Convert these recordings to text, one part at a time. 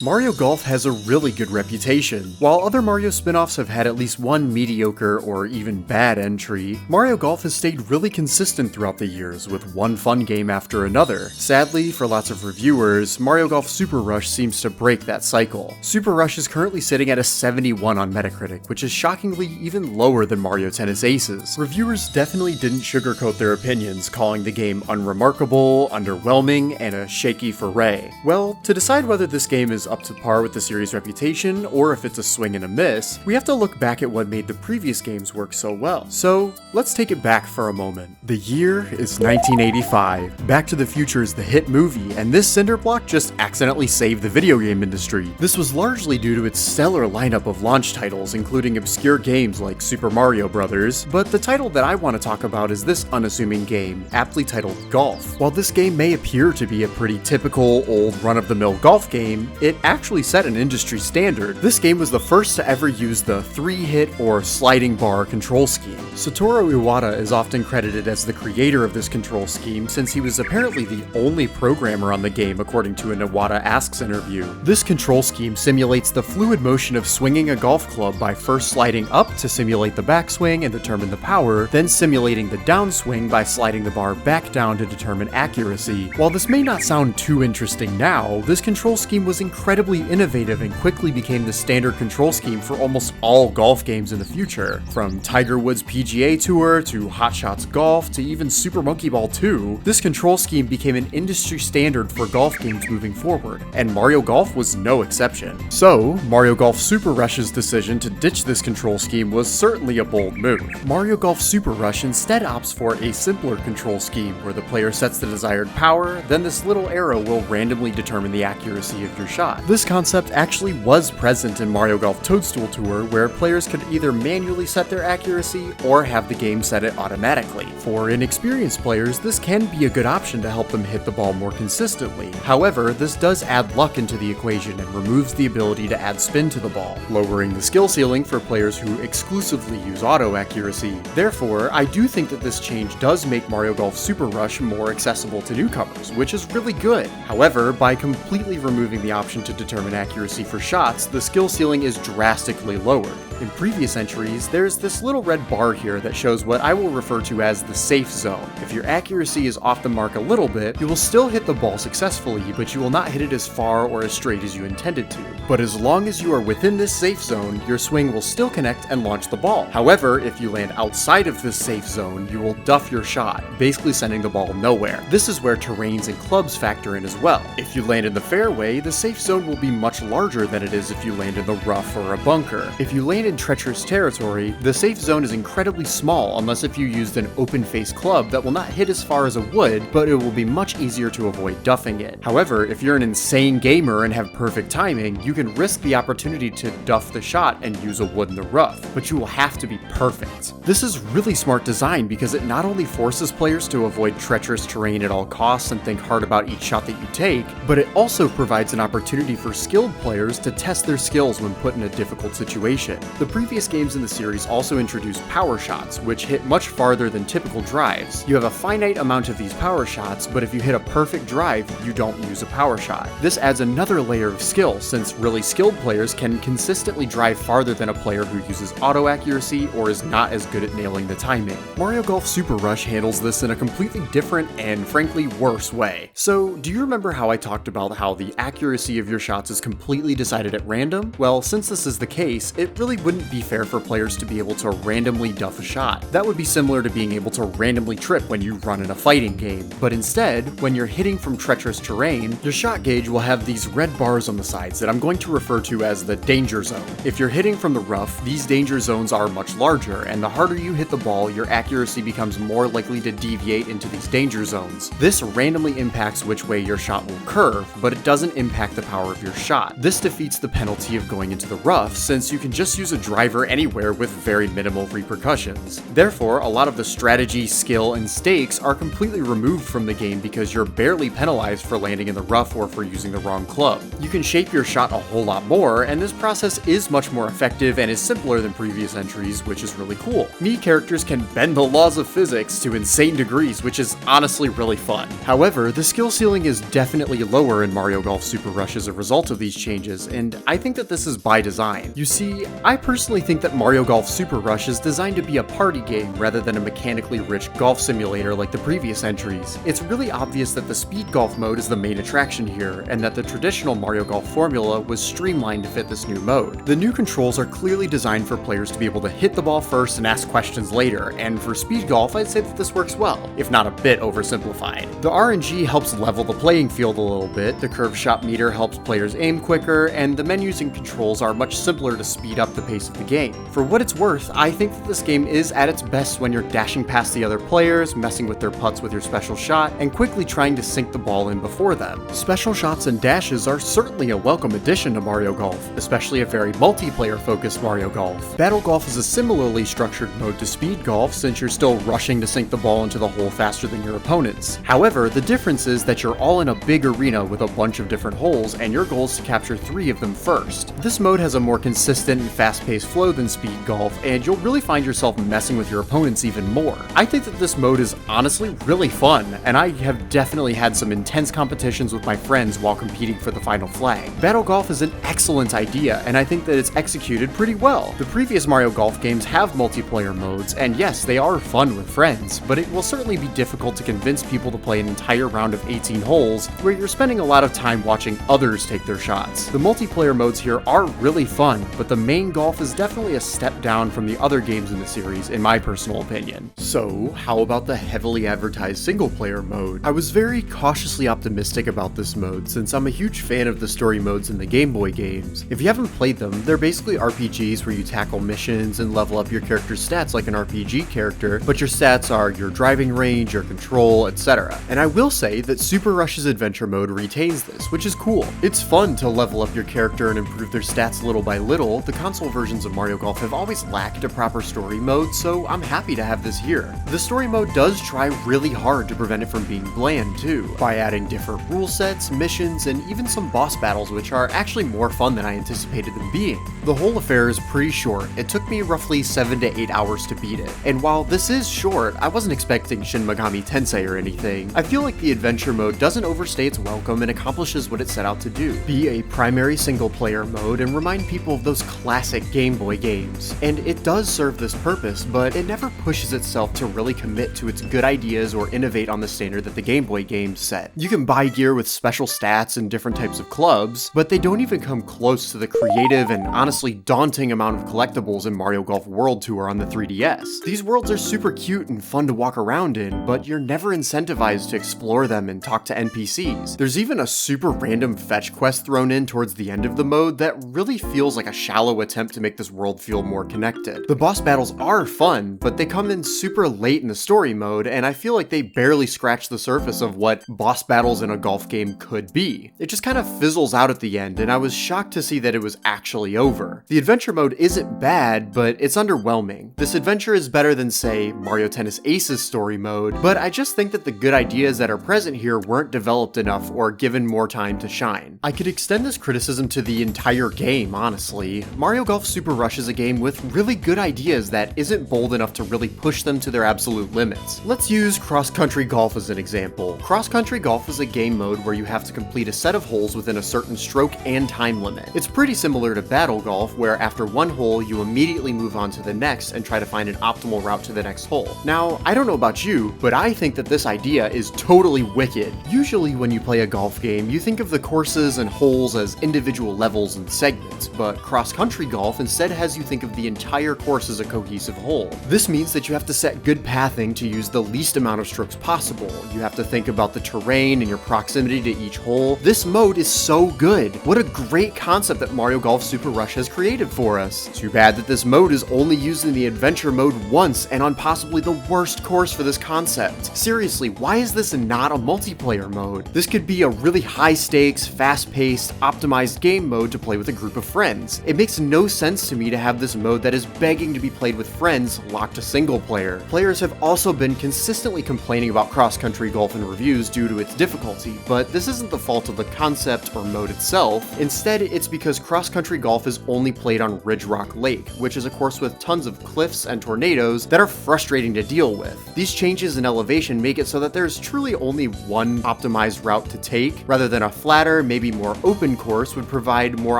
Mario Golf has a really good reputation. While other Mario spin-offs have had at least one mediocre or even bad entry, Mario Golf has stayed really consistent throughout the years, with one fun game after another. Sadly, for lots of reviewers, Mario Golf Super Rush seems to break that cycle. Super Rush is currently sitting at a 71 on Metacritic, which is shockingly even lower than Mario Tennis Aces. Reviewers definitely didn't sugarcoat their opinions, calling the game unremarkable, underwhelming, and a shaky foray. Well, to decide whether this game is up to par with the series' reputation, or if it's a swing and a miss, we have to look back at what made the previous games work so well. So, let's take it back for a moment. The year is 1985. Back to the Future is the hit movie, and this cinder block just accidentally saved the video game industry. This was largely due to its stellar lineup of launch titles, including obscure games like Super Mario Bros., but the title that I want to talk about is this unassuming game, aptly titled Golf. While this game may appear to be a pretty typical, old, run-of-the-mill golf game, it actually set an industry standard. This game was the first to ever use the 3-hit or sliding bar control scheme. Satoru Iwata is often credited as the creator of this control scheme, since he was apparently the only programmer on the game according to an Iwata Asks interview. This control scheme simulates the fluid motion of swinging a golf club by first sliding up to simulate the backswing and determine the power, then simulating the downswing by sliding the bar back down to determine accuracy. While this may not sound too interesting now, this control scheme was incredibly innovative and quickly became the standard control scheme for almost all golf games in the future. From Tiger Woods' PGA Tour to Hot Shots Golf to even Super Monkey Ball 2, this control scheme became an industry standard for golf games moving forward, and Mario Golf was no exception. So, Mario Golf Super Rush's decision to ditch this control scheme was certainly a bold move. Mario Golf Super Rush instead opts for a simpler control scheme where the player sets the desired power, then this little arrow will randomly determine the accuracy of your shot. This concept actually was present in Mario Golf Toadstool Tour, where players could either manually set their accuracy or have the game set it automatically. For inexperienced players, this can be a good option to help them hit the ball more consistently. However, this does add luck into the equation and removes the ability to add spin to the ball, lowering the skill ceiling for players who exclusively use auto accuracy. Therefore, I do think that this change does make Mario Golf Super Rush more accessible to newcomers, which is really good. However, by completely removing the option to determine accuracy for shots, the skill ceiling is drastically lowered. In previous entries, there's this little red bar here that shows what I will refer to as the safe zone. If your accuracy is off the mark a little bit, you will still hit the ball successfully, but you will not hit it as far or as straight as you intended to. But as long as you are within this safe zone, your swing will still connect and launch the ball. However, if you land outside of this safe zone, you will duff your shot, basically sending the ball nowhere. This is where terrains and clubs factor in as well. If you land in the fairway, the safe zone will be much larger than it is if you land in the rough or a bunker. If you land in treacherous territory, the safe zone is incredibly small unless if you used an open-face club that will not hit as far as a wood, but it will be much easier to avoid duffing it. However, if you're an insane gamer and have perfect timing, you can risk the opportunity to duff the shot and use a wood in the rough, but you will have to be perfect. This is really smart design because it not only forces players to avoid treacherous terrain at all costs and think hard about each shot that you take, but it also provides an opportunity for skilled players to test their skills when put in a difficult situation. The previous games in the series also introduced power shots, which hit much farther than typical drives. You have a finite amount of these power shots, but if you hit a perfect drive, you don't use a power shot. This adds another layer of skill, since really skilled players can consistently drive farther than a player who uses auto accuracy or is not as good at nailing the timing. Mario Golf Super Rush handles this in a completely different and frankly worse way. So, do you remember how I talked about how the accuracy of your shots is completely decided at random? Well, since this is the case, it really wouldn't be fair for players to be able to randomly duff a shot. That would be similar to being able to randomly trip when you run in a fighting game. But instead, when you're hitting from treacherous terrain, your shot gauge will have these red bars on the sides that I'm going to refer to as the danger zone. If you're hitting from the rough, these danger zones are much larger, and the harder you hit the ball, your accuracy becomes more likely to deviate into these danger zones. This randomly impacts which way your shot will curve, but it doesn't impact the power of your shot. This defeats the penalty of going into the rough, since you can just use a driver anywhere with very minimal repercussions. Therefore, a lot of the strategy, skill, and stakes are completely removed from the game because you're barely penalized for landing in the rough or for using the wrong club. You can shape your shot a whole lot more, and this process is much more effective and is simpler than previous entries, which is really cool. Mii characters can bend the laws of physics to insane degrees, which is honestly really fun. However, the skill ceiling is definitely lower in Mario Golf Super Rush's a result of these changes, and I think that this is by design. You see, I personally think that Mario Golf Super Rush is designed to be a party game rather than a mechanically rich golf simulator like the previous entries. It's really obvious that the speed golf mode is the main attraction here, and that the traditional Mario Golf formula was streamlined to fit this new mode. The new controls are clearly designed for players to be able to hit the ball first and ask questions later, and for speed golf, I'd say that this works well, if not a bit oversimplified. The RNG helps level the playing field a little bit, the curve shot meter helps players aim quicker, and the menus and controls are much simpler to speed up the pace of the game. For what it's worth, I think that this game is at its best when you're dashing past the other players, messing with their putts with your special shot, and quickly trying to sink the ball in before them. Special shots and dashes are certainly a welcome addition to Mario Golf, especially a very multiplayer-focused Mario Golf. Battle Golf is a similarly structured mode to Speed Golf, since you're still rushing to sink the ball into the hole faster than your opponents. However, the difference is that you're all in a big arena with a bunch of different holes, and your goal is to capture 3 of them first. This mode has a more consistent and fast-paced flow than Speed Golf, and you'll really find yourself messing with your opponents even more. I think that this mode is honestly really fun, and I have definitely had some intense competitions with my friends while competing for the final flag. Battle Golf is an excellent idea, and I think that it's executed pretty well. The previous Mario Golf games have multiplayer modes, and yes, they are fun with friends, but it will certainly be difficult to convince people to play an entire round of 18 holes where you're spending a lot of time watching others take their shots. The multiplayer modes here are really fun, but the main golf is definitely a step down from the other games in the series, in my personal opinion. So, how about the heavily advertised single-player mode? I was very cautiously optimistic about this mode, since I'm a huge fan of the story modes in the Game Boy games. If you haven't played them, they're basically RPGs where you tackle missions and level up your character's stats like an RPG character, but your stats are your driving range, your control, etc. And I will say that Super Rush's adventure mode retains this, which is cool. It's fun to level up your character and improve their stats little by little. The console versions of Mario Golf have always lacked a proper story mode, so I'm happy to have this here. The story mode does try really hard to prevent it from being bland too, by adding different rule sets, missions, and even some boss battles which are actually more fun than I anticipated them being. The whole affair is pretty short. It took me roughly 7 to 8 hours to beat it, and while this is short, I wasn't expecting Shin Megami Tensei or anything. I feel like the adventure mode doesn't overstay its welcome and accomplishes what it set out to do: be a primary single player mode and remind people of those classic Game Boy games. And it does serve this purpose, but it never pushes itself to really commit to its good ideas or innovate on the standard that the Game Boy games set. You can buy gear with special stats and different types of clubs, but they don't even come close to the creative and honestly daunting amount of collectibles in Mario Golf World Tour on the 3DS. These worlds are super cute and fun to walk around in, but you're never incentivized to explore them and talk to NPCs. There's even a super random fetch quest thrown in towards the end of the mode that really feels like a shallow attempt to make this world feel more connected. The boss battles are fun, but they come in super late in the story mode, and I feel like they barely scratch the surface of what boss battles in a golf game could be. It just kind of fizzles out at the end, and I was shocked to see that it was actually over. The adventure mode isn't bad, but it's underwhelming. This adventure is better than, say, Mario Tennis Ace's story mode, but I just think that the good ideas that are present here weren't developed enough or given more time to shine. I could extend this criticism to the entire game, honestly. Mario Golf Super Rush is a game with really good ideas that isn't bold enough to really push them to their absolute limits. Let's use cross-country golf as an example. Cross-country golf is a game mode where you have to complete a set of holes within a certain stroke and time limit. It's pretty similar to Battle Golf, where after one hole, you immediately move on to the next and try to find an optimal route to the next hole. Now, I don't know about you, but I think that this idea is totally wicked. Usually when you play a golf game, you think of the courses and holes as individual levels and segments, but cross-country golf instead has you think of the entire course as a cohesive whole. This means that you have to set good pathing to use the least amount of strokes possible. You have to think about the terrain and your proximity to each hole. This mode is so good. What a great concept that Mario Golf Super Rush has created for us. Too bad that this mode is only used in the adventure mode once and on possibly the worst course for this concept. Seriously, why is this not a multiplayer mode? This could be a really high stakes, fast paced, optimized game mode to play with a group of friends. It makes no sense to me to have this mode that is begging to be played with friends locked to single player. Players have also been consistently complaining about cross-country golf in reviews due to its difficulty, but this isn't the fault of the concept or mode itself. Instead, it's because cross-country golf is only played on Ridge Rock Lake, which is a course with tons of cliffs and tornadoes that are frustrating to deal with. These changes in elevation make it so that there's truly only one optimized route to take, rather than a flatter, maybe maybe more open course would provide more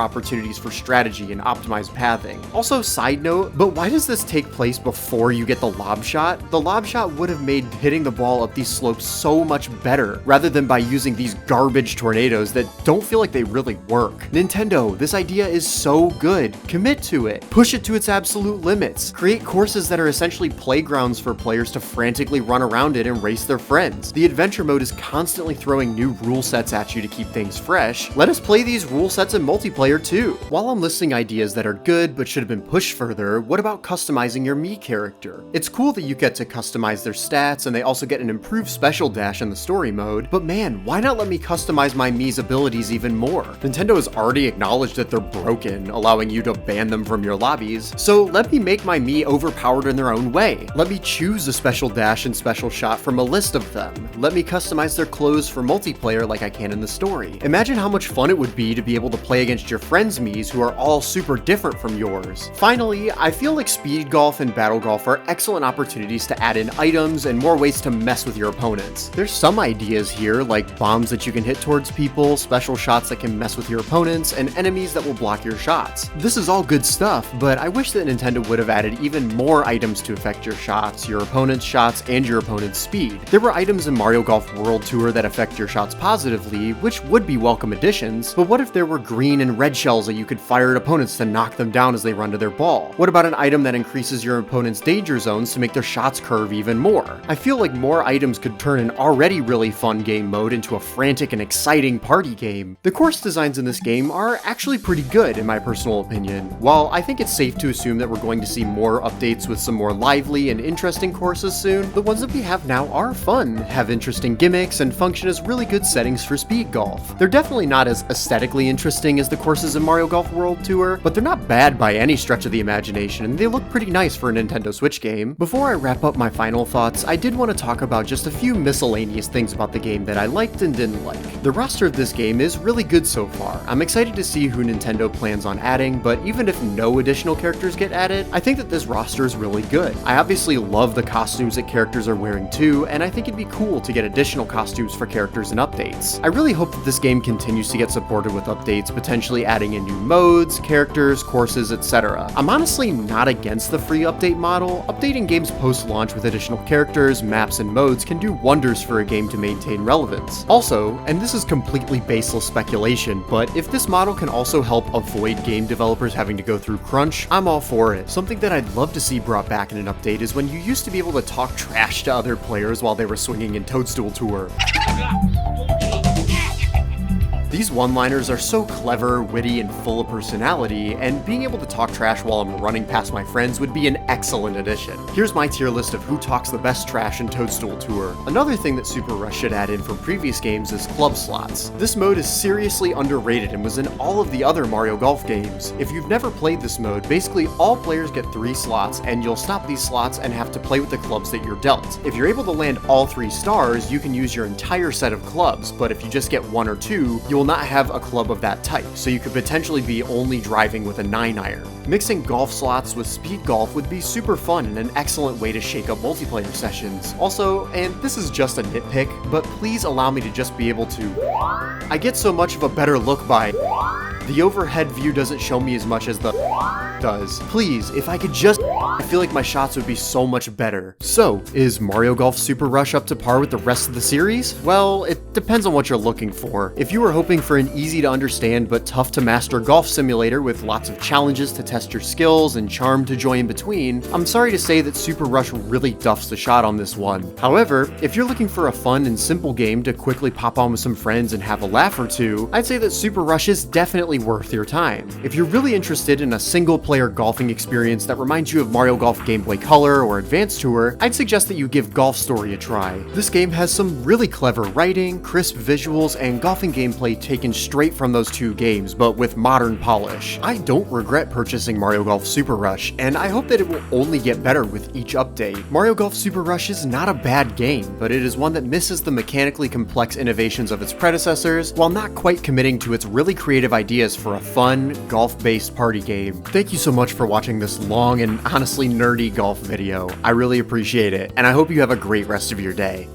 opportunities for strategy and optimized pathing. Also, side note, but why does this take place before you get the lob shot? The lob shot would have made hitting the ball up these slopes so much better, rather than by using these garbage tornadoes that don't feel like they really work. Nintendo, this idea is so good. Commit to it. Push it to its absolute limits. Create courses that are essentially playgrounds for players to frantically run around in and race their friends. The adventure mode is constantly throwing new rule sets at you to keep things fresh. Let us play these rule sets in multiplayer too. While I'm listing ideas that are good but should have been pushed further, what about customizing your Mii character? It's cool that you get to customize their stats and they also get an improved special dash in the story mode, but man, why not let me customize my Mii's abilities even more? Nintendo has already acknowledged that they're broken, allowing you to ban them from your lobbies, so let me make my Mii overpowered in their own way. Let me choose a special dash and special shot from a list of them. Let me customize their clothes for multiplayer like I can in the story. Imagine how much fun it would be to be able to play against your friends' Miis who are all super different from yours. Finally, I feel like Speed Golf and Battle Golf are excellent opportunities to add in items and more ways to mess with your opponents. There's some ideas here, like bombs that you can hit towards people, special shots that can mess with your opponents, and enemies that will block your shots. This is all good stuff, but I wish that Nintendo would have added even more items to affect your shots, your opponent's shots, and your opponent's speed. There were items in Mario Golf World Tour that affect your shots positively, which would be welcome additions, but what if there were green and red shells that you could fire at opponents to knock them down as they run to their ball? What about an item that increases your opponent's danger zones to make their shots curve even more? I feel like more items could turn an already really fun game mode into a frantic and exciting party game. The course designs in this game are actually pretty good in my personal opinion. While I think it's safe to assume that we're going to see more updates with some more lively and interesting courses soon, the ones that we have now are fun, have interesting gimmicks, and function as really good settings for speed golf. They're definitely not as aesthetically interesting as the courses in Mario Golf World Tour, but they're not bad by any stretch of the imagination, and they look pretty nice for a Nintendo Switch game. Before I wrap up my final thoughts, I did want to talk about just a few miscellaneous things about the game that I liked and didn't like. The roster of this game is really good so far. I'm excited to see who Nintendo plans on adding, but even if no additional characters get added, I think that this roster is really good. I obviously love the costumes that characters are wearing too, and I think it'd be cool to get additional costumes for characters and updates. I really hope that this game continues to get supported with updates, potentially adding in new modes, characters, courses, etc. I'm honestly not against the free update model. Updating games post-launch with additional characters, maps, and modes can do wonders for a game to maintain relevance. Also, and this is completely baseless speculation, but if this model can also help avoid game developers having to go through crunch, I'm all for it. Something that I'd love to see brought back in an update is when you used to be able to talk trash to other players while they were swinging in Toadstool Tour. These one-liners are so clever, witty, and full of personality, and being able to talk trash while I'm running past my friends would be an excellent addition. Here's my tier list of who talks the best trash in Toadstool Tour. Another thing that Super Rush should add in from previous games is club slots. This mode is seriously underrated and was in all of the other Mario Golf games. If you've never played this mode, basically all players get 3 slots, and you'll stop these slots and have to play with the clubs that you're dealt. If you're able to land all 3 stars, you can use your entire set of clubs, but if you just get 1 or 2, you will not have a club of that type, so you could potentially be only driving with a 9-iron. Mixing golf slots with speed golf would be super fun and an excellent way to shake up multiplayer sessions. Also, and this is just a nitpick, but please allow me to just be able to... I get so much of a better look by... The overhead view doesn't show me as much as the does. Please, if I could just... I feel like my shots would be so much better. So, is Mario Golf Super Rush up to par with the rest of the series? Well, it depends on what you're looking for. If you were hoping for an easy to understand but tough to master golf simulator with lots of challenges to test your skills and charm to join in between, I'm sorry to say that Super Rush really duffs the shot on this one. However, if you're looking for a fun and simple game to quickly pop on with some friends and have a laugh or two, I'd say that Super Rush is definitely worth your time. If you're really interested in a single-player golfing experience that reminds you of Mario Golf Game Boy Color or Advance Tour, I'd suggest that you give Golf Story a try. This game has some really clever writing, crisp visuals, and golfing gameplay taken straight from those two games, but with modern polish. I don't regret purchasing Mario Golf Super Rush, and I hope that it will only get better with each update. Mario Golf Super Rush is not a bad game, but it is one that misses the mechanically complex innovations of its predecessors, while not quite committing to its really creative ideas for a fun, golf-based party game. Thank you so much for watching this long and honestly nerdy golf video. I really appreciate it, and I hope you have a great rest of your day.